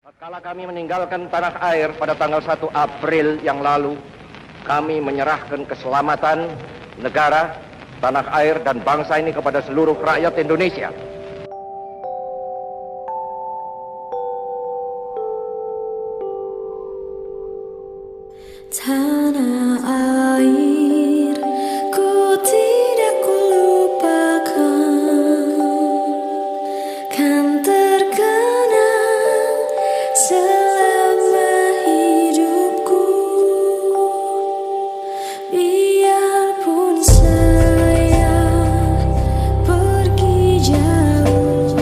Kala kami meninggalkan tanah air pada tanggal 1 April yang lalu, kami menyerahkan keselamatan negara, tanah air, dan bangsa ini kepada seluruh rakyat Indonesia. Tanah air, ku tidak kulupakan, kan terkenang selama hidupku. Biarpun saya pergi jauh,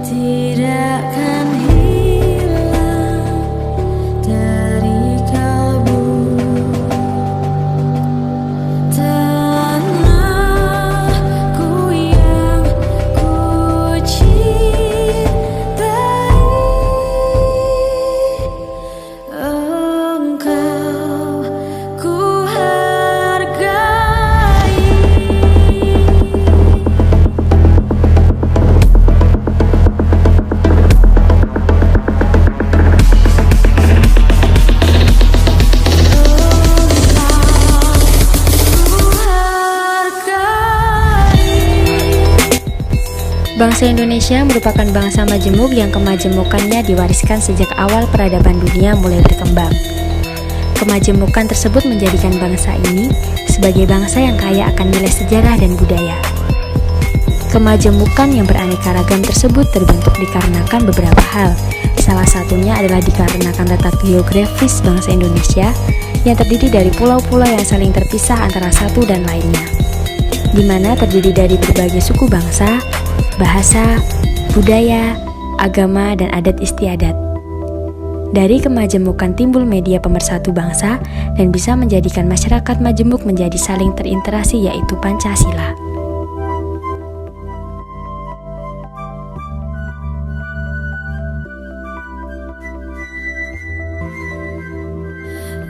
tidak akan hilang dari kalbu. Tanahku yang ku cintai, engkau ku hargai. Bangsa Indonesia merupakan bangsa majemuk yang kemajemukannya diwariskan sejak awal peradaban dunia mulai berkembang. Kemajemukan tersebut menjadikan bangsa ini sebagai bangsa yang kaya akan nilai sejarah dan budaya. Kemajemukan yang beraneka ragam tersebut terbentuk dikarenakan beberapa hal. Salah satunya adalah dikarenakan letak geografis bangsa Indonesia yang terdiri dari pulau-pulau yang saling terpisah antara satu dan lainnya, di mana terdiri dari berbagai suku bangsa, bahasa, budaya, agama, dan adat istiadat. Dari kemajemukan timbul media pemersatu bangsa dan bisa menjadikan masyarakat majemuk menjadi saling terinteraksi, yaitu Pancasila.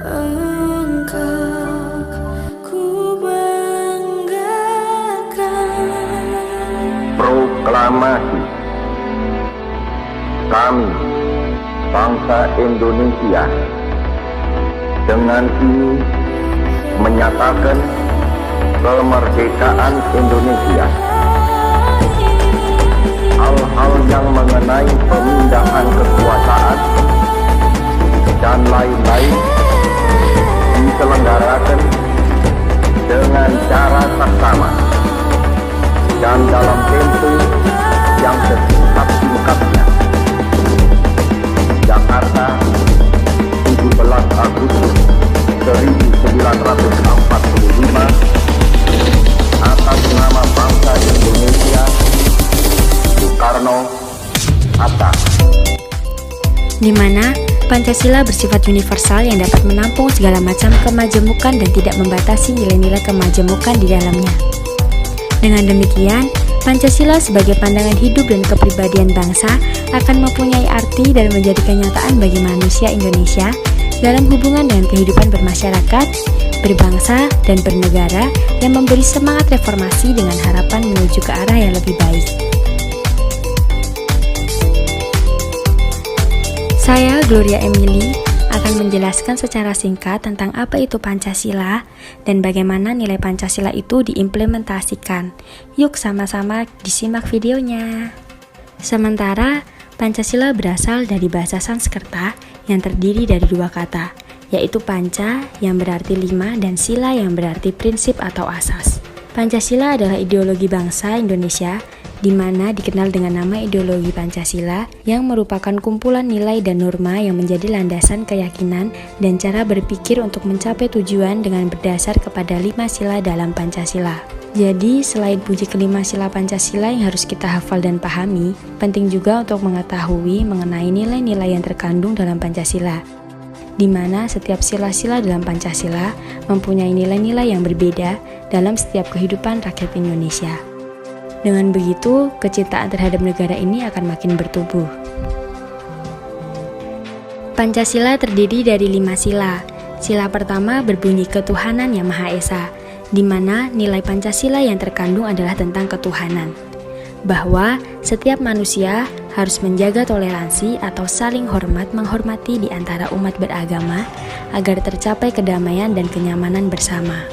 Engkau ku banggakan. Proklamasi. Kami, bangsa Indonesia, dengan ini menyatakan kemerdekaan Indonesia. Hal-hal yang mengenai pemindahan kekuasaan dan lain-lain diselenggarakan dengan cara saksama dan dalam tempo yang sesingkat-singkatnya. Jakarta, 17 Agustus 1945, atas nama bangsa Indonesia, Soekarno, Hatta. Di mana Pancasila bersifat universal yang dapat menampung segala macam kemajemukan dan tidak membatasi nilai-nilai kemajemukan di dalamnya. Dengan demikian, Pancasila sebagai pandangan hidup dan kepribadian bangsa akan mempunyai arti dan menjadi kenyataan bagi manusia Indonesia dalam hubungan dengan kehidupan bermasyarakat, berbangsa, dan bernegara yang memberi semangat reformasi dengan harapan menuju ke arah yang lebih baik. Saya, Gloria Emily, akan menjelaskan secara singkat tentang apa itu Pancasila dan bagaimana nilai Pancasila itu diimplementasikan. Yuk sama-sama disimak videonya. Sementara, Pancasila berasal dari bahasa Sanskerta yang terdiri dari dua kata, yaitu panca yang berarti 5 dan sila yang berarti prinsip atau asas. Pancasila adalah ideologi bangsa Indonesia di mana dikenal dengan nama ideologi Pancasila yang merupakan kumpulan nilai dan norma yang menjadi landasan keyakinan dan cara berpikir untuk mencapai tujuan dengan berdasar kepada 5 sila dalam Pancasila. Jadi, selain puji kelima sila Pancasila yang harus kita hafal dan pahami, penting juga untuk mengetahui mengenai nilai-nilai yang terkandung dalam Pancasila, di mana setiap sila-sila dalam Pancasila mempunyai nilai-nilai yang berbeda dalam setiap kehidupan rakyat Indonesia. Dengan begitu, kecintaan terhadap negara ini akan makin bertumbuh. Pancasila terdiri dari 5 sila. Sila pertama berbunyi ketuhanan yang Maha Esa, di mana nilai Pancasila yang terkandung adalah tentang ketuhanan. Bahwa setiap manusia harus menjaga toleransi atau saling hormat menghormati di antara umat beragama agar tercapai kedamaian dan kenyamanan bersama.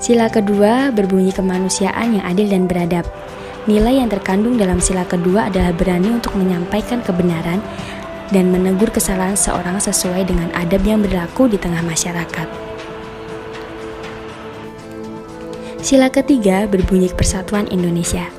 Sila kedua berbunyi kemanusiaan yang adil dan beradab. Nilai yang terkandung dalam sila kedua adalah berani untuk menyampaikan kebenaran dan menegur kesalahan seorang sesuai dengan adab yang berlaku di tengah masyarakat. Sila ketiga berbunyi persatuan Indonesia.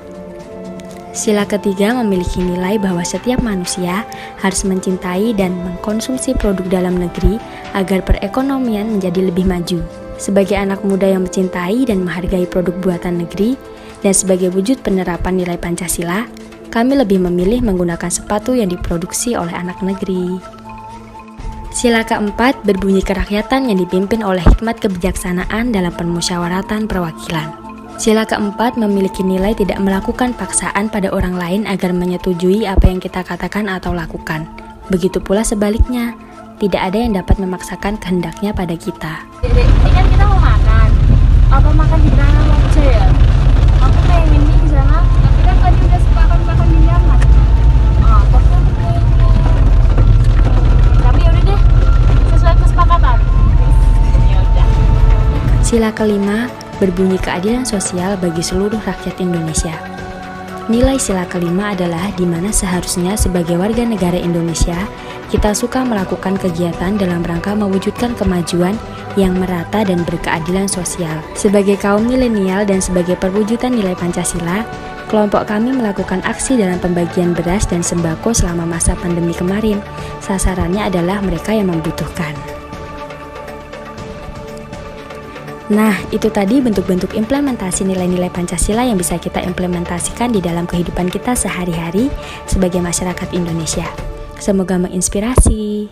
Sila ketiga memiliki nilai bahwa setiap manusia harus mencintai dan mengkonsumsi produk dalam negeri agar perekonomian menjadi lebih maju. Sebagai anak muda yang mencintai dan menghargai produk buatan negeri, dan sebagai wujud penerapan nilai Pancasila, kami lebih memilih menggunakan sepatu yang diproduksi oleh anak negeri. Sila keempat berbunyi kerakyatan yang dipimpin oleh hikmat kebijaksanaan dalam permusyawaratan perwakilan. Sila keempat memiliki nilai tidak melakukan paksaan pada orang lain agar menyetujui apa yang kita katakan atau lakukan. Begitu pula sebaliknya, tidak ada yang dapat memaksakan kehendaknya pada kita. Dek, ini kan kita mau makan. Apa makan di mana aja ya? Aku pengen nih di sana, tapi kan tadi udah sepakat makan di Yaman. Apa kan? Tapi yaudah deh, sesuai kesepakatan. Ya udah. Sila kelima berbunyi keadilan sosial bagi seluruh rakyat Indonesia. Nilai sila kelima adalah di mana seharusnya sebagai warga negara Indonesia, kita suka melakukan kegiatan dalam rangka mewujudkan kemajuan yang merata dan berkeadilan sosial. Sebagai kaum milenial dan sebagai perwujudan nilai Pancasila, kelompok kami melakukan aksi dalam pembagian beras dan sembako selama masa pandemi kemarin. Sasarannya adalah mereka yang membutuhkan. Nah, itu tadi bentuk-bentuk implementasi nilai-nilai Pancasila yang bisa kita implementasikan di dalam kehidupan kita sehari-hari sebagai masyarakat Indonesia. Semoga menginspirasi.